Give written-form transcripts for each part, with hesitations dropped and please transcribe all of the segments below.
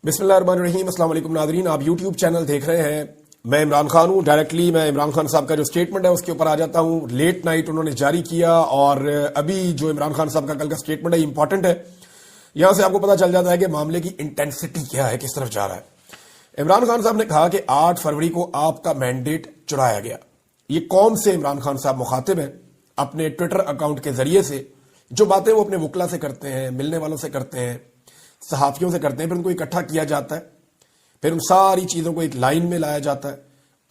बिस्मिल्लाहिर्रहमानिर्रहीम। अस्सलाम वालेकुम नाज़रीन, आप यूट्यूब चैनल देख रहे हैं। मैं इमरान खान हूं। डायरेक्टली मैं इमरान खान साहब का जो स्टेटमेंट है उसके ऊपर आ जाता हूं। लेट नाइट उन्होंने जारी किया और अभी जो इमरान खान साहब का कल का स्टेटमेंट है इंपॉर्टेंट है। यहां से आपको पता चल जाता है कि मामले की इंटेंसिटी क्या है, किस तरफ जा रहा है। इमरान खान साहब ने कहा कि 8 फरवरी को आपका मैंडेट चुराया गया। ये कौम से इमरान खान साहब मुखातिब हैं अपने ट्विटर अकाउंट के जरिए से। जो बातें वो अपने वकला से करते हैं, मिलने वालों से करते हैं, सहाफियों से करते हैं, फिर उनको इकट्ठा किया जाता है, फिर उन सारी चीजों को एक लाइन में लाया जाता है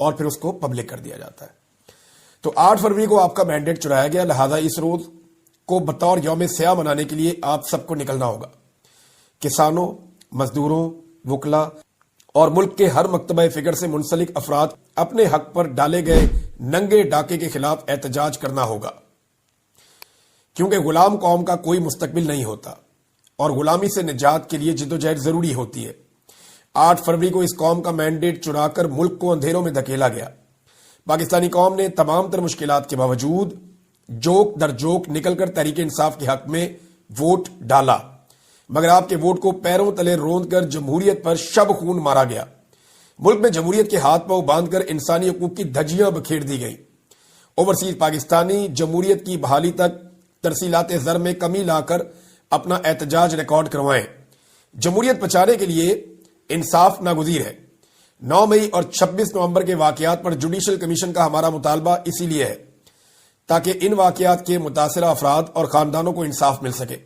और फिर उसको पब्लिक कर दिया जाता है। तो 8 फरवरी को आपका मैंडेट चुराया गया, लिहाजा इस रोज को बतौर यौम स्याह मनाने के लिए आप सबको निकलना होगा। किसानों, मजदूरों, वकला और मुल्क के हर मकतबा फिक्र से मुंसलिक अफराद अपने हक पर डाले गए नंगे डाके के खिलाफ एहतजाज करना होगा, क्योंकि गुलाम कौम का कोई मुस्तकबिल नहीं होता और गुलामी से निजात के लिए जिद्दोजहद जरूरी होती है। 8 फरवरी को इस कौम का मैंडेट चुराकर मुल्क को अंधेरों में धकेला गया। पाकिस्तानी कौम ने तमाम तर मुश्किलात के बावजूद जोक दर जोक निकलकर तहरीक इंसाफ के हक में वोट डाला, मगर आपके वोट को पैरों तले रोंद कर जमहूरियत पर शब खून मारा गया। मुल्क में जमहूरियत के हाथ पांव बांधकर इंसानी हकूक की धज्जियां बखेर दी गई। ओवरसीज पाकिस्तानी जमहूरियत की बहाली तक तरसीलात ज़र में कमी लाकर अपना एहतजाज रिकॉर्ड करवाएं। जमहूरियत बचाने के लिए इंसाफ नागुज़ीर है। 9 मई और 26 नवंबर के वाकयात पर जुडिशल कमीशन का हमारा मुतालबा इसीलिए है ताकि इन वाकयात के मुतासिरा अफराद और खानदानों को इंसाफ मिल सके।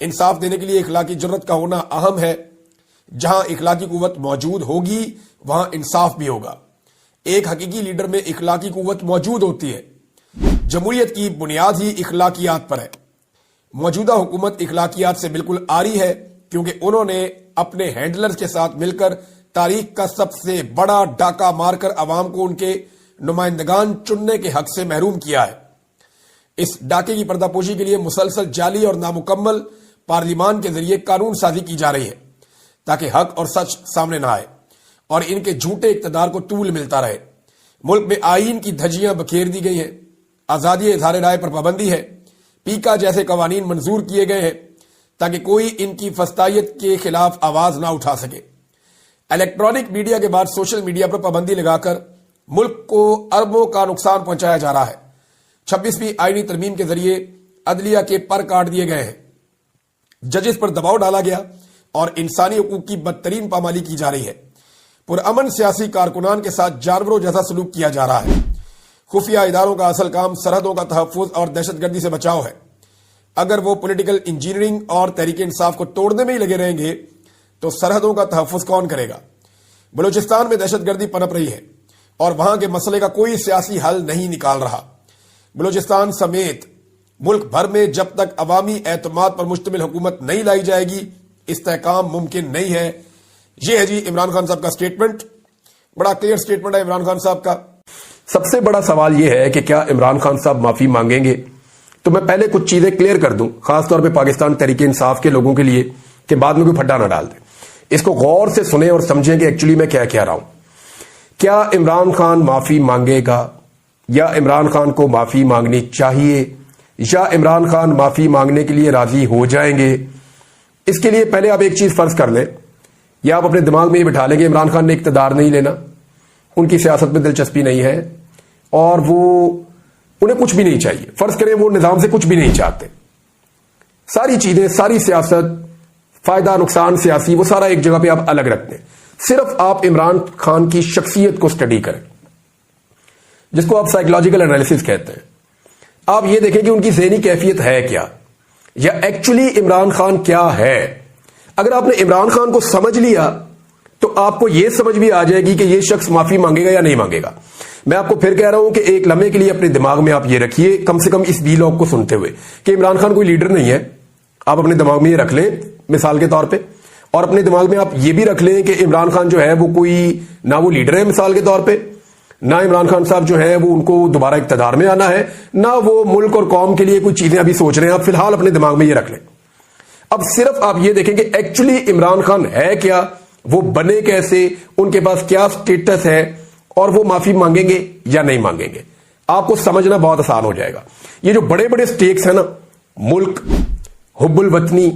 इंसाफ देने के लिए इखलाकी जुर्रत का होना अहम है। जहां इखलाकी कुव्वत मौजूद होगी वहां इंसाफ भी होगा। एक हकीकी लीडर में इखलाकी कुव्वत मौजूद होती है। जमहूरियत की बुनियाद ही इखलाकियात पर है। मौजूदा हुकूमत इखलाकियात से बिल्कुल आरी है, क्योंकि उन्होंने अपने हैंडलर्स के साथ मिलकर तारीख का सबसे बड़ा डाका मारकर अवाम को उनके नुमाइंदगान चुनने के हक से महरूम किया है। इस डाके की पर्दापोशी के लिए मुसलसल जाली और नामुकम्मल पार्लिमान के जरिए कानून साजी की जा रही है ताकि हक और सच सामने न आए और इनके झूठे इक्तदार को तूल मिलता रहे। मुल्क में आईन की धज्जियां बखेर दी गई हैं। आजादी इज़हार राय पर पाबंदी है। पीका जैसे कवानीन मंजूर किए गए हैं ताकि कोई इनकी फस्तायत के खिलाफ आवाज ना उठा सके। इलेक्ट्रॉनिक मीडिया के बाद सोशल मीडिया पर पाबंदी लगाकर मुल्क को अरबों का नुकसान पहुंचाया जा रहा है। 26वीं आईनी तरमीम के जरिए अदलिया के पर काट दिए गए हैं। जजेस पर दबाव डाला गया और इंसानी हकूक की बदतरीन पामाली की जा रही है। पुरअमन सियासी कारकुनान के साथ जानवरों जैसा सलूक किया जा रहा है। खुफिया इदारों का असल काम सरहदों का तहफ़्फ़ुज़ और दहशतगर्दी से बचाव है। अगर वो पॉलिटिकल इंजीनियरिंग और तहरीक इंसाफ को तोड़ने में ही लगे रहेंगे तो सरहदों का तहफ़्फ़ुज़ कौन करेगा। बलूचिस्तान में दहशतगर्दी पनप रही है और वहां के मसले का कोई सियासी हल नहीं निकाल रहा। बलूचिस्तान समेत मुल्क भर में जब तक अवामी एतमाद पर मुश्तमिल हुकूमत नहीं लाई जाएगी इस्तेहकाम मुमकिन नहीं है। यह है जी इमरान खान साहब का स्टेटमेंट। बड़ा क्लियर स्टेटमेंट है इमरान खान साहब का। सबसे बड़ा सवाल यह है कि क्या इमरान खान साहब माफी मांगेंगे। तो मैं पहले कुछ चीजें क्लियर कर दूं, खासतौर पे पाकिस्तान तहरीक इंसाफ के लोगों के लिए, कि बाद में कोई फड्डा ना डाल दे। इसको गौर से सुने और समझें कि एक्चुअली मैं क्या कह रहा हूं। क्या इमरान खान माफी मांगेगा या इमरान खान को माफी मांगनी चाहिए या इमरान खान माफी मांगने के लिए राजी हो जाएंगे। इसके लिए पहले आप एक चीज फर्ज कर लें या आप अपने दिमाग में ये बिठा लें कि इमरान खान ने इक्तदार नहीं लेना, उनकी सियासत में दिलचस्पी नहीं है और उन्हें कुछ भी नहीं चाहिए। फर्ज करें वो निजाम से कुछ भी नहीं चाहते। सारी चीजें, सारी सियासत, फायदा नुकसान सियासी, वो सारा एक जगह पे आप अलग रखते हैं। सिर्फ आप इमरान खान की शख्सियत को स्टडी करें, जिसको आप साइकोलॉजिकल एनालिसिस कहते हैं। आप ये देखें कि उनकी ज़हनी कैफियत है क्या, या एक्चुअली इमरान खान क्या है। अगर आपने इमरान खान को समझ लिया तो आपको यह समझ भी आ जाएगी कि यह शख्स माफी मांगेगा या नहीं मांगेगा। मैं आपको फिर कह रहा हूं कि एक लम्हे के लिए अपने दिमाग में आप ये रखिए, कम से कम इस वीलॉग को सुनते हुए, कि इमरान खान कोई लीडर नहीं है। आप अपने दिमाग में ये रख लें मिसाल के तौर पे, और अपने दिमाग में आप ये भी रख लें कि इमरान खान जो है वो कोई ना वो लीडर है मिसाल के तौर पे, ना इमरान खान साहब जो है वो उनको दोबारा इक्तदार में आना है, ना वो मुल्क और कौम के लिए कोई चीजें अभी सोच रहे हैं। आप फिलहाल अपने दिमाग में ये रख लें। अब सिर्फ आप ये देखें कि एक्चुअली इमरान खान है क्या, वो बने कैसे, उनके पास क्या स्टेटस है और वो माफी मांगेंगे या नहीं मांगेंगे। आपको समझना बहुत आसान हो जाएगा। ये जो बड़े बड़े स्टेक्स है ना, मुल्क, हुब्बुल वतनी,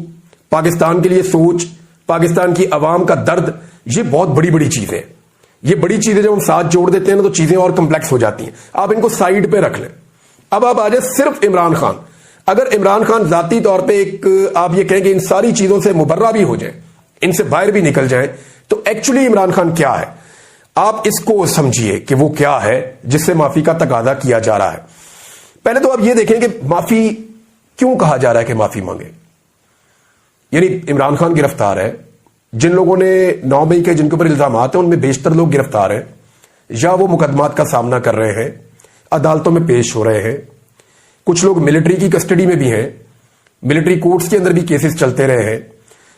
पाकिस्तान के लिए सोच, پاکستان کی عوام کا درد، یہ بہت بڑی بڑی چیزیں، یہ بڑی چیزیں جب ہم ساتھ جوڑ دیتے ہیں نا تو چیزیں اور کمپلیکس ہو جاتی ہیں. آپ ان کو سائیڈ پہ رکھ لیں. اب آپ آ جائیں صرف عمران خان. اگر عمران خان ذاتی طور پہ ایک آپ یہ کہیں کہ ان ساری چیزوں سے مبرہ بھی ہو جائیں، ان سے باہر بھی نکل جائیں، تو ایکچولی عمران خان کیا ہے آپ اس کو سمجھیے کہ وہ کیا ہے جس سے معافی کا تقاضا کیا جا رہا ہے. پہلے تو آپ یہ دیکھیں کہ معافی کیوں کہا جا رہا ہے کہ معافی مانگے. یعنی عمران خان گرفتار ہے، جن لوگوں نے 9 مئی کے جن کے اوپر الزامات ہیں ان میں بیشتر لوگ گرفتار ہیں یا وہ مقدمات کا سامنا کر رہے ہیں، عدالتوں میں پیش ہو رہے ہیں. کچھ لوگ ملٹری کی کسٹڈی میں بھی ہیں، ملٹری کورٹس کے اندر بھی کیسز چلتے رہے ہیں.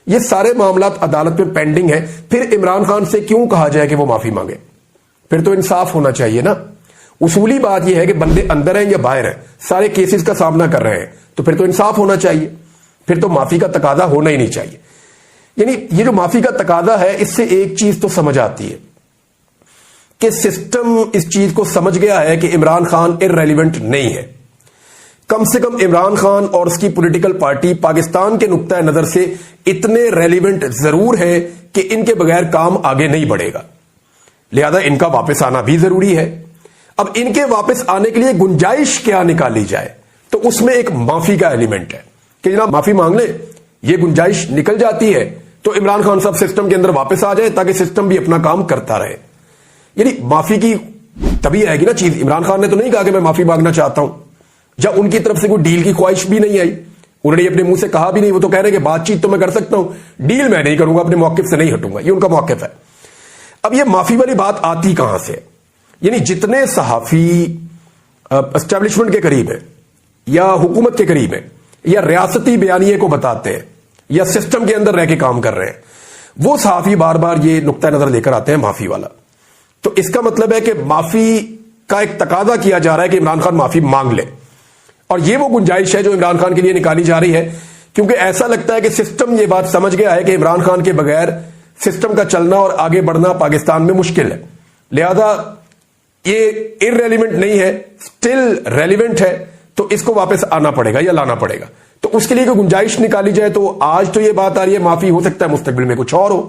یہ سارے معاملات عدالت میں پینڈنگ ہیں. پھر عمران خان سے کیوں کہا جائے کہ وہ معافی مانگے؟ پھر تو انصاف ہونا چاہیے نا. اصولی بات یہ ہے کہ بندے اندر ہیں یا باہر ہیں، سارے کیسز کا سامنا کر رہے ہیں، تو پھر تو انصاف ہونا چاہیے. پھر تو معافی کا تقاضا ہونا ہی نہیں چاہیے. یعنی یہ جو معافی کا تقاضا ہے، اس سے ایک چیز تو سمجھ آتی ہے کہ سسٹم اس چیز کو سمجھ گیا ہے کہ عمران خان ارریلیونٹ نہیں ہے. کم سے کم عمران خان اور اس کی پولیٹیکل پارٹی پاکستان کے نقطہ نظر سے اتنے ریلیونٹ ضرور ہے کہ ان کے بغیر کام آگے نہیں بڑھے گا. لہذا ان کا واپس آنا بھی ضروری ہے. اب ان کے واپس آنے کے لیے گنجائش کیا نکالی جائے؟ تو اس میں ایک معافی کا ایلیمنٹ ہے کہ جناب معافی مانگ لیں. یہ گنجائش نکل جاتی ہے تو عمران خان صاحب سسٹم کے اندر واپس آ جائے تاکہ سسٹم بھی اپنا کام کرتا رہے. یعنی معافی کی تبھی آئے گی نا چیز. عمران خان نے تو نہیں کہا کہ میں معافی مانگنا چاہتا ہوں، جب ان کی طرف سے کوئی ڈیل کی خواہش بھی نہیں آئی. انہوں نے اپنے منہ سے کہا بھی نہیں. وہ تو کہہ رہے کہ بات چیت تو میں کر سکتا ہوں، ڈیل میں نہیں کروں گا، اپنے موقف سے نہیں ہٹوں گا. یہ ان کا موقف ہے. اب یہ معافی والی بات آتی کہاں سے؟ یعنی جتنے صحافی اسٹیبلشمنٹ کے قریب ہیں یا حکومت کے قریب ہیں یا ریاستی بیانیے کو بتاتے ہیں یا سسٹم کے اندر رہ کے کام کر رہے ہیں، وہ صحافی بار بار یہ نقطہ نظر لے کر آتے ہیں معافی والا. تو اس کا مطلب ہے کہ معافی کا ایک تقاضا کیا جا رہا ہے کہ عمران خان معافی مانگ لے. اور یہ وہ گنجائش ہے جو عمران خان کے لیے نکالی جا رہی ہے، کیونکہ ایسا لگتا ہے کہ سسٹم یہ بات سمجھ گیا ہے کہ عمران خان کے بغیر سسٹم کا چلنا اور آگے بڑھنا پاکستان میں مشکل ہے. لہذا یہ ارریلیونٹ نہیں ہے، سٹل ریلیونٹ ہے، تو اس کو واپس آنا پڑے گا یا لانا پڑے گا. تو اس کے لیے کوئی گنجائش نکالی جائے. تو آج تو یہ بات آ رہی ہے معافی، ہو سکتا ہے مستقبل میں کچھ اور ہو،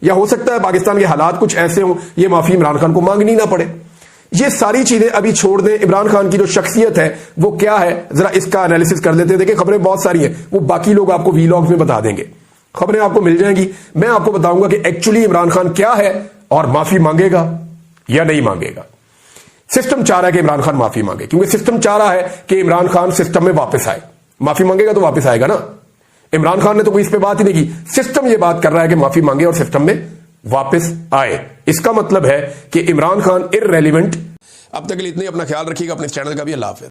یا ہو سکتا ہے پاکستان کے حالات کچھ ایسے ہوں یہ معافی عمران خان کو مانگنی نہ پڑے. یہ ساری چیزیں ابھی چھوڑ دیں. عمران خان کی جو شخصیت ہے وہ کیا ہے، ذرا اس کا انالیسس کر لیتے ہیں. دیکھیں خبریں بہت ساری ہیں، وہ باقی لوگ آپ کو وی لاگز میں بتا دیں گے. خبریں آپ کو مل جائیں گی. میں آپ کو بتاؤں گا کہ ایکچولی عمران خان کیا ہے اور معافی مانگے گا یا نہیں مانگے گا. سسٹم چاہ رہا ہے کہ عمران خان معافی مانگے، کیونکہ سسٹم چاہ رہا ہے کہ عمران خان سسٹم میں واپس آئے. معافی مانگے گا تو واپس آئے گا نا. عمران خان نے تو کوئی اس پہ بات ہی نہیں کی. سسٹم یہ بات کر رہا ہے کہ معافی مانگے اور سسٹم میں واپس آئے. اس کا مطلب ہے کہ عمران خان ارریلیونٹ. اب تک کے لیے اتنے. اپنا خیال رکھیے گا، اپنے چینل کا بھی. اللہ حافظ.